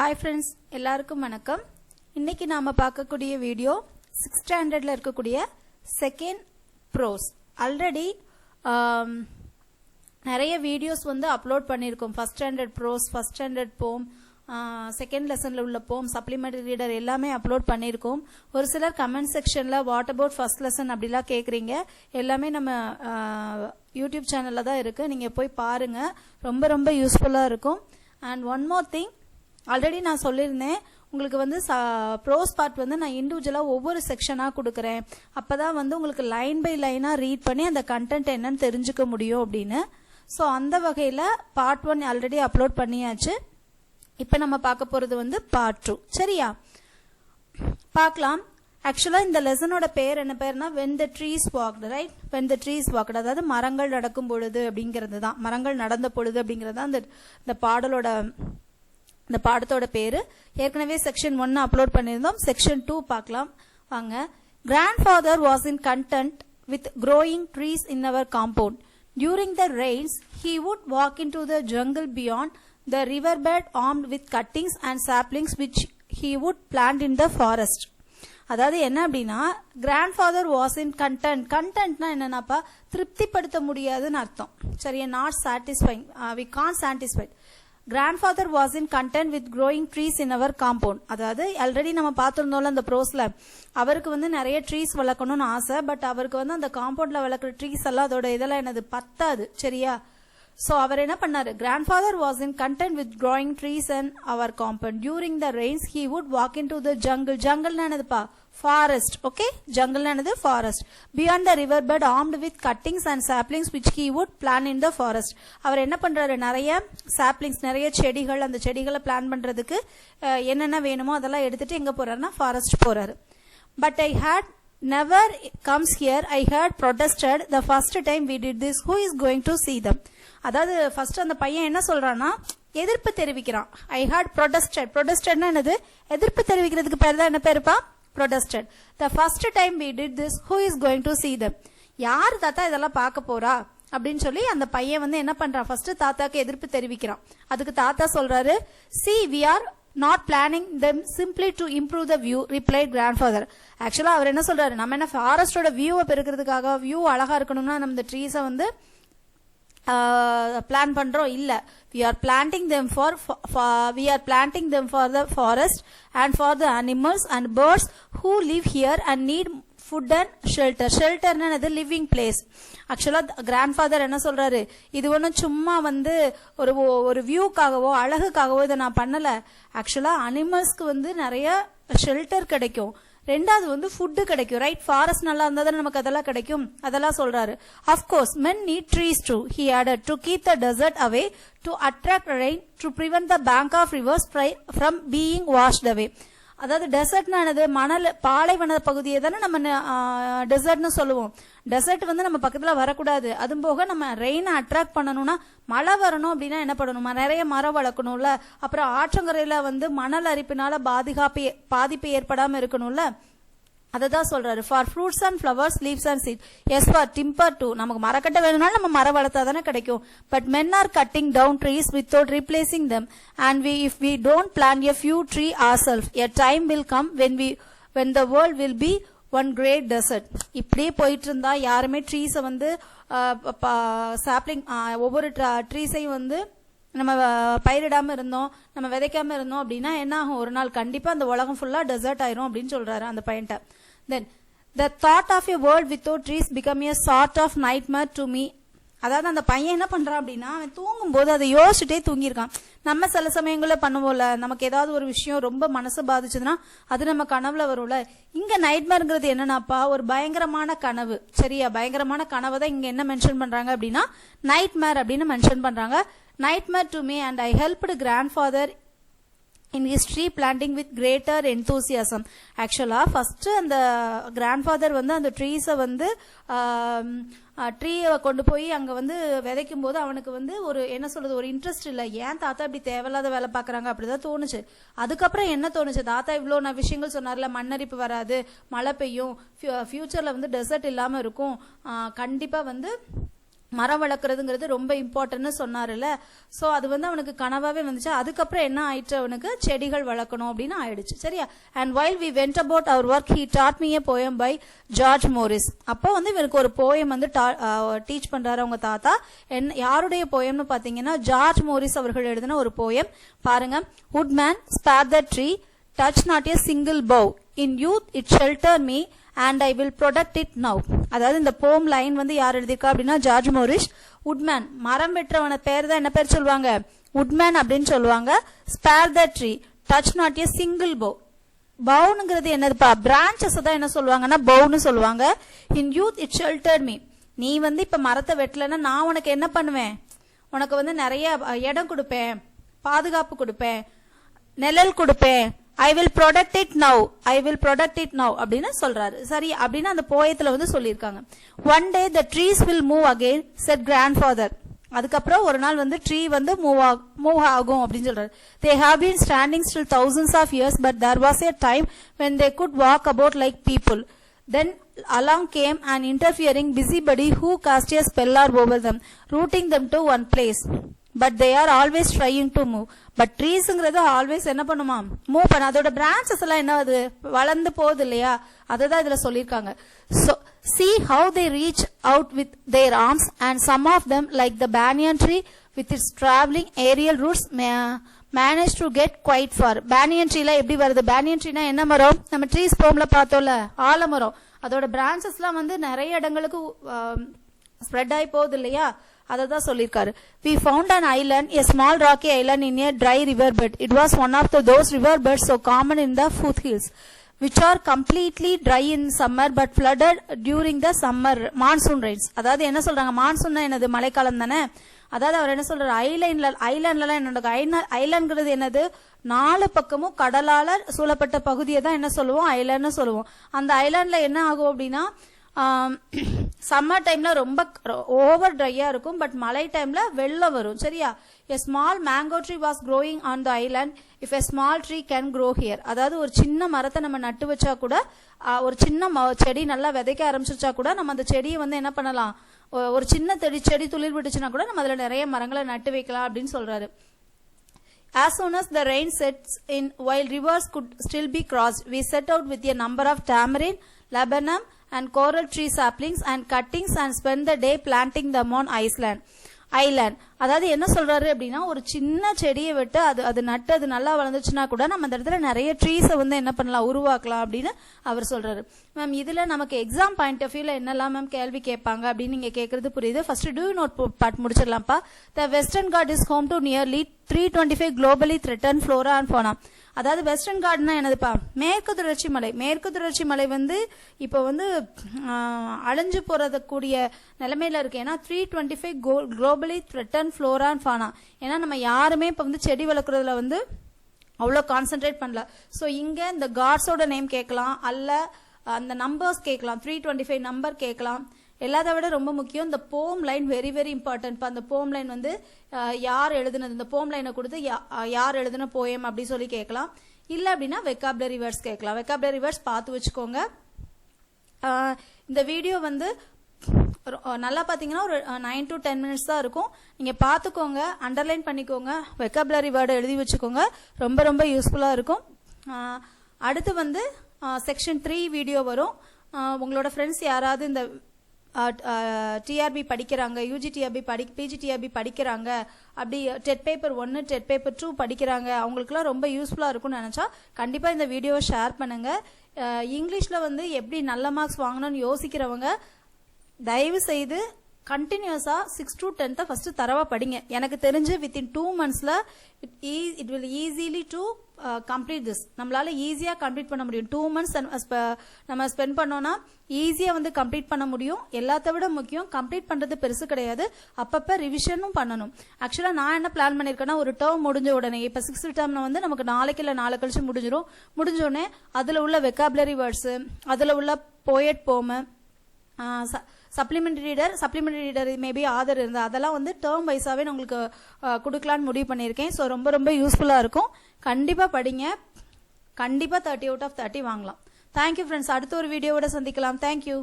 Hi friends, எல்லாருக்கும் வணக்கம். இன்னைக்கு நாம பார்க்கக்கூடிய வீடியோ 6th ஸ்டாண்டர்ட்ல இருக்கக்கூடிய செகண்ட் ப்ரோஸ். ஆல்ரெடி நிறைய வீடியோஸ் வந்து அப்லோட் பண்ணியிருக்கோம். First standard prose, first standard poem, second லெசன்ல உள்ள போம், சப்ளிமெண்டரி ரீடர் எல்லாமே அப்லோட் பண்ணியிருக்கோம். ஒரு சிலர் கமெண்ட் செக்ஷன்ல வாட் அபவுட் ஃபர்ஸ்ட் லெசன் அப்படிலாம் கேட்குறீங்க. எல்லாமே நம்ம யூடியூப் சேனல்ல தான் இருக்கு, நீங்க போய் பாருங்க, ரொம்ப ரொம்ப யூஸ்ஃபுல்லா இருக்கும். And one more thing, already நான் சொல்லியிருந்தேன், உங்களுக்கு வந்து ப்ரோஸ் பார்ட் வந்து நான் இண்டிவிஜுவலாக ஒவ்வொரு செக்ஷனாக கொடுக்குறேன். அப்போ தான் வந்து உங்களுக்கு லைன் பை லைனாக ரீட் பண்ணி அந்த கண்டென்ட் என்னன்னு தெரிஞ்சுக்க முடியும் அப்படின்னு. ஸோ அந்த வகையில் பார்ட் 1 ஆல்ரெடி அப்லோட் பண்ணியாச்சு. இப்போ நம்ம பார்க்க போகிறது வந்து பார்ட் 2. சரியா, பார்க்கலாம். ஆக்சுவலாக இந்த லெசனோட பேர் என்ன பேர்னா when the trees walked, right? when the trees walked, அதாவது மரங்கள் நடக்கும் பொழுது அப்படிங்கிறது தான், மரங்கள் நடந்த பொழுது அப்படிங்கிறது தான் இந்த பாடலோட, இந்த பாடத்தோட பேரு. ஏற்கனவே செக்ஷன் 1 அப்லோட் பண்ணியிருந்தோம். செக்ஷன் 2 பார்க்கலாம் வாங்க. Grandfather was in content with growing trees in our compound. During the rains, he would walk into the jungle beyond the riverbed armed with cuttings and saplings which he would plant in the forest. அதாவது என்ன அப்படின்னா, grandfather was in content. கண்டென்ட்னா என்னன்னாப்பா, திருப்திப்படுத்த முடியாதுன்னு அர்த்தம். சரியா, not satisfying, we can't satisfied. Grandfather was in content with growing trees in our compound. அதாவது ஆல்ரெடி நம்ம பார்த்திருந்தோம்ல அந்த ப்ரோஸ்ல, அவருக்கு வந்து நிறைய ட்ரீஸ் வளர்க்கணும்னு ஆசை. பட் அவருக்கு வந்து அந்த காம்பவுண்ட்ல வளர்க்குற ட்ரீஸ் எல்லாம் அதோட இதெல்லாம் என்னது பத்தாது. சரியா, சோ அவர் என்ன பண்ணாரு, grandfather was in content with growing trees in our compound. During the rains he would walk into the jungle. jungle என்னதுப்பா, forest. okay, jungle என்னது forest. Beyond the riverbed armed with cuttings and saplings which he would plant in the forest. அவர் என்ன பண்றாரு, நிறைய saplings, நிறைய செடிகள், அந்த செடிகளை plan பண்றதுக்கு என்னென்ன வேணுமோ அதெல்லாம் எடுத்துட்டு எங்க போறாருன்னா ஃபாரஸ்ட் போறாரு. But I had never comes here, I had protested the first time we did this. Who is going to see them? அதாவது ஃபர்ஸ்ட் அந்த பையன் என்ன சொல்றான்னா, எதிர்ப்பு தெரிவிக்கிறான். ஐ ஹாட் ப்ரொடெஸ்டட். ப்ரொடெஸ்டட்னா என்னது, எதிர்ப்பு தெரிவிக்கிறதுக்கு பேர் தான் என்ன பேருப்பா, protested. The first time we did this, who is going to see them? யார் தாத்தா இதெல்லாம் பார்க்க போறா அப்படின்னு சொல்லி அந்த பையன் வந்து என்ன பண்றான், ஃபர்ஸ்ட் தாத்தாக்கு எதிர்ப்பு தெரிவிக்கிறான். அதுக்கு தாத்தா சொல்றாரு, see we are not planning them simply to improve the view, replied grandfather. ஆக்சுவலா அவர் என்ன சொல்றாரு, நம்ம என்ன ஃபாரஸ்டோட வியூவை பெருக்கிறதுக்காக, வியூ அழகா இருக்கணும்னா நம்ம இந்த ட்ரீஸை வந்து பிளான் பண்றோம் இல்ல. we are planting them for the forest and for the animals and birds who live here and need food and shelter. shelter னது living place. ஆக்சுவலா கிராண்ட்ஃபாதர் என்ன சொல்றாரு, இது ஒன்றும் சும்மா வந்து ஒரு வியூக்காகவோ அழகுக்காகவோ இதை நான் பண்ணல. ஆக்சுவலா அனிமல்ஸ்க்கு வந்து நிறைய ஷெல்டர் கிடைக்கும், ரெண்டாவது வந்து ஃபுட்டு கிடைக்கும். ரைட், ஃபாரஸ்ட் நல்லா இருந்தா தான் நமக்கு அதெல்லாம் கிடைக்கும், அதெல்லாம் சொல்றாரு. Of course men need trees too, he added, to keep the desert away, to attract rain, to prevent the bank of rivers from being washed away. அதாவது டெசர்ட்னா என்னது, மணல், பாலைவன பகுதியை தானே நம்ம டெசர்ட்னு சொல்லுவோம். டெசர்ட் வந்து நம்ம பக்கத்துல வரக்கூடாது. அதுவும் போக நம்ம ரெயினை அட்ராக்ட் பண்ணணும்னா, மழை வரணும் அப்படின்னா என்ன பண்ணணும், நிறைய மரம் வளர்க்கணும்ல. அப்புறம் ஆற்றங்கரையில வந்து மணல் அரிப்பினால பாதிப்பு ஏற்படாம இருக்கணும்ல, அததான் சொல்றாரு. For fruits and flowers, leaves and seed, as for timber too, நமக்கு மரக்கட்டை வேணும்னாலும் நம்ம மரம் வளர்த்தா தானே கிடைக்கும். But men are cutting down trees without replacing them, and if we don't plant a few trees ourselves, a time will come when the world will be one great desert. இப்படியே போயிட்டு இருந்தா யாருமே ட்ரீஸை வந்து சாப்ளிங், ஒவ்வொரு ட்ரீஸையும் வந்து நம்ம பயிரிடாம இருந்தோம், நம்ம விதைக்காம இருந்தோம் அப்படின்னா என்ன ஆகும், ஒரு நாள் கண்டிப்பா அந்த உலகம் ஃபுல்லா டெசர்ட் ஆயிரும் அப்படின்னு சொல்றாரு அந்த பையன்ட்ட. Then the thought of a world without trees become a sort of nightmare to me. அதாவது அந்த பையன் என்ன பண்றான் அப்படின்னா, அவன் தூங்கும் போது அதை யோசிச்சுட்டே தூங்கியிருக்கான். நம்ம சில சமயங்கள பண்ணுவோம்ல, நமக்கு ஏதாவது ஒரு விஷயம் ரொம்ப மனசு பாதிச்சதுன்னா அது நம்ம கனவுல வரும்ல. இங்க நைட்மேர்ங்கிறது என்னன்னாப்பா, ஒரு பயங்கரமான கனவு. சரியா, பயங்கரமான கனவை தான் இங்க என்ன மென்ஷன் பண்றாங்க அப்படின்னா நைட்மேர் அப்படின்னு மென்ஷன் பண்றாங்க. nightmare to me, and I helped grandfather in his tree planting with greater enthusiasm. ஆக்சுவலா ஃபர்ஸ்ட் அந்த கிராண்ட்ஃபாதர் வந்து அந்த ட்ரீஸை வந்து ட்ரீயை கொண்டு போய் அங்க வந்து விதைக்கும் போது அவனுக்கு வந்து ஒரு என்ன சொல்றது, ஒரு இன்ட்ரெஸ்ட் இல்ல. ஏன் தாத்தா இப்படி தேவையில்லாத வேலை பாக்குறாங்க அப்படிதான் தோணுச்சு. அதுக்கப்புறம் என்ன தோணுச்சு, தாத்தா இவ்வளவு விஷயங்கள் சொன்னார்ல, மண்ணரிப்பு வராது, மழை பெய்யும், ஃபியூச்சர்ல வந்து டெசர்ட் இல்லாம இருக்கும், கண்டிப்பா வந்து மரம் வளர்க்குறதுங்கிறது ரொம்ப இம்பார்ட்டன்ட்னு சொன்னார்ல. ஸோ அது வந்து அவனுக்கு கனவாவே வந்துச்சு. அதுக்கப்புறம் என்ன ஆயிடுச்சு, அவனுக்கு செடிகள் வளர்க்கணும் அப்படின்னு ஆயிடுச்சு. சரியா? And while we went about our work he taught me a poem by George Morris. அப்போ வந்து இவனுக்கு ஒரு போயம் வந்து டீச் பண்றாரு அவங்க தாத்தா. யாருடைய போயம்னு பாத்தீங்கன்னா ஜார்ஜ் மோரிஸ் அவர்கள் எழுதின ஒரு போயம். பாருங்க. Woodman, spare the tree, touch not a single bough. In youth it sheltered me and I will protect it now. அதாவது இந்த போம் லைன் வந்து யார் எழுதியிருக்கா அப்படின்னா ஜார்ஜ் மோரிஸ். உட்மேன், மரம் வெற்றவன பேர் தான் என்ன பேர் சொல்லுவாங்க, உட்மேன் அப்படின்னு சொல்லுவாங்க. Spare the tree, touch not a single போ. பவுனுங்கிறது என்னதுப்பா, பிரான்சஸ் தான் என்ன சொல்லுவாங்கன்னா பவுன்னு சொல்லுவாங்க. இன் யூத் இட் ஷெல்டர்ட் மீ. நீ வந்து இப்ப மரத்தை வெட்டலன்னா நான் உனக்கு என்ன பண்ணுவேன், உனக்கு வந்து நிறைய இடம் கொடுப்பேன், பாதுகாப்பு கொடுப்பேன், நிழல் கொடுப்பேன். I will protect it now, I will protect it now அப்படின்னு சொல்றாரு. சரி அப்படின்னு அந்த போயத்துல வந்து சொல்லியிருக்காங்க. One day the trees will move again said grandfather. அதுக்கப்புறம் ஒரு நாள் வந்து ட்ரீ வந்து மூவ் ஆகும் அப்படின்னு சொல்றாரு. They have been standing still thousands of years but there was a time when they could walk about like people. Then along came an interfering busybody who cast a spell over them, rooting them to one place. But they are always trying to move. But treesங்கிறது always என்ன பண்ணுமா, move பண்ண. அதோட பிரான்சஸ் எல்லாம் என்ன ஆகுது, வளர்ந்து போகுது இல்லையா, அததான் இதுல சொல்லியிருக்காங்க. So see how they reach out with their arms and some of them like the banyan tree with its traveling aerial roots manage to get quite far. banyan tree ல எப்படி வருது, banyan tree னா என்ன மரம், நம்ம trees போம்ல பார்த்தோம்ல ஆலமரம். அதோட பிரான்சஸ் எல்லாம் வந்து நிறைய இடங்களுக்கு ஸ்ப்ரெட் ஆகி போகுது இல்லையா, அததான் சொல்லிருக்காரு. We found an island, a small rocky island in a dry river bed. It was one of those river beds so common in the foothills, which are completely dry in summer but flooded during the summer monsoon rains. அதாவது என்ன சொல்றாங்க, monsoon என்னது, மழைக்காலம் தானே. அதாவது அவர் என்ன சொல்றாரு, ஐலாண்ட்ல என்ன, ஐலாண்ட்ங்கிறது என்னது, 4 பக்கமும் கடலால சூழப்பட்ட பகுதியை தான் என்ன சொல்லுவோம், ஐலாண்ட்னு சொல்லுவோம். அந்த ஐலாண்ட்ல என்ன ஆகும் அப்படின்னா சம்மர் டைம்ல ரொம்ப ஓவர் ட்ரையா இருக்கும், பட் மழை டைம்ல வெள்ளம் வரும். சரியா? a small mango tree was growing on the island. if a small tree can grow here. அதாவது ஒரு சின்ன மரத்தை நம்ம நட்டு வச்சா கூட, ஒரு சின்ன செடி நல்லா விதைக்க ஆரம்பிச்சிருச்சா கூட நம்ம அந்த செடியை வந்து என்ன பண்ணலாம், ஒரு சின்ன செடி துளிர் விட்டுச்சுன்னா கூட நம்ம அதுல நிறைய மரங்களை நட்டு வைக்கலாம் அப்படின்னு சொல்றாரு. As soon as the rain sets in, while rivers could still be crossed, we set out with a number of tamarind, laburnum and coral tree saplings and cuttings and spend the day planting them on island. அதாவது என்ன சொல்றாரு அப்படின்னா, ஒரு சின்ன செடியை விட்டு அது நட்டு அது நல்லா வளர்ந்துச்சுன்னா கூட நம்ம அந்த இடத்துல நிறைய ட்ரீஸை வந்து என்ன பண்ணலாம், உருவாக்கலாம் அப்படின்னு அவர் சொல்றாரு. மேம் இதுல நமக்கு எக்ஸாம் பாயிண்ட் ஆஃப் வியூல என்னெல்லாம் மேம் கேள்வி கேட்பாங்க அப்படின்னு நீங்க கேட்கறது புரியுது. ஃபர்ஸ்ட் டூ நோட் பார்ட் முடிச்சிடலாம்ப்பா. The Western Ghat is home to nearly 325 globally threatened flora and fauna. அதாவது வெஸ்டர்ன் கார்டுனா என்னதுப்பா, மேற்கு தொடர்ச்சி மலை. மேற்கு தொடர்ச்சி மலை வந்து இப்ப வந்து அழிஞ்சு போறது கூடிய நிலைமையில இருக்கு. ஏன்னா 325 globally threatened flora and fauna. ஏன்னா நம்ம யாருமே இப்ப வந்து செடி வளர்க்குறதுல வந்து அவ்வளோ கான்சென்ட்ரேட் பண்ணல. ஸோ இங்க இந்த காட்ஸோட நேம் கேட்கலாம், அல்ல அந்த நம்பர்ஸ் கேட்கலாம், 325 நம்பர் கேட்கலாம். எல்லாத்த விட ரொம்ப முக்கியம் இந்த போம் லைன், வெரி வெரி இம்பார்ட்டன்ட். அந்த போம் லைன் வந்து யார் எழுதுனது, இந்த போம் லைனை கொடுத்து யார் எழுதுன போயம் அப்படி சொல்லி கேட்கலாம். இல்லை அப்படின்னா வெக்காபுலரி வேர்ட்ஸ் கேட்கலாம். வெக்காபுலரி வேர்ட்ஸ் பார்த்து வச்சுக்கோங்க. இந்த வீடியோ வந்து நல்லா பார்த்தீங்கன்னா ஒரு 9 to 10 minutes தான் இருக்கும். நீங்கள் பார்த்துக்கோங்க, அண்டர்லைன் பண்ணிக்கோங்க, வெக்காபுலரி வேர்டை எழுதி வச்சுக்கோங்க, ரொம்ப ரொம்ப யூஸ்ஃபுல்லாக இருக்கும். அடுத்து வந்து செக்ஷன் 3 வீடியோ வரும். உங்களோட ஃப்ரெண்ட்ஸ் யாராவது இந்த டிஆர்பி படிக்கிறாங்க, யூஜி டிஆர்பி பிஜி டிஆர்பி படிக்கிறாங்க, அப்படி டெட் பேப்பர் 1 டெட் பேப்பர் 2 படிக்கிறாங்க, அவங்களுக்குலாம் ரொம்ப யூஸ்ஃபுல்லாக இருக்கும்னு நினச்சா கண்டிப்பாக இந்த வீடியோவை ஷேர் பண்ணுங்க. இங்கிலீஷில் வந்து எப்படி நல்ல மார்க்ஸ் வாங்கணும்னு யோசிக்கிறவங்க தயவு செய்து கண்டினியூஸா 6 to 10 ஃபர்ஸ்ட் தரவா படிங்க. எனக்கு தெரிஞ்சு வித்தின் 2 monthsல it will easily to complete this. நம்மளால ஈஸியா கம்ப்ளீட் பண்ண முடியும். 2 months நம்ம ஸ்பெண்ட் பண்ணோம்னா ஈஸியா வந்து கம்ப்ளீட் பண்ண முடியும். எல்லாத்த விட முக்கியம் கம்ப்ளீட் பண்றது பெருசு கிடையாது, அப்பப்ப ரிவிஷனும் பண்ணணும். ஆக்சுவலா நான் என்ன பிளான் பண்ணிருக்கேன்னா, ஒரு டேர்ம் முடிஞ்ச உடனே இப்ப 6th டேர்ம்ல வந்து நமக்கு நாளைக்கு இல்ல நாளை கழிச்சு முடிஞ்சிடும். முடிஞ்சோடனே அதுல உள்ள வெக்காபுலரி வேர்ட்ஸ், அதுல உள்ள போயட் போம், சப்ளிமெண்டரி ரீடர் மேபி ஆதர் இருந்தால் அதெல்லாம் வந்து டேர்ம் வைஸாவே நான் உங்களுக்கு கொடுக்கலான்னு முடிவு பண்ணியிருக்கேன். ஸோ ரொம்ப ரொம்ப யூஸ்ஃபுல்லாக இருக்கும். கண்டிப்பாக படிங்க, கண்டிப்பாக 30 out of 30 வாங்கலாம். Thank you friends. அடுத்த ஒரு வீடியோவோட சந்திக்கலாம். தேங்க்யூ.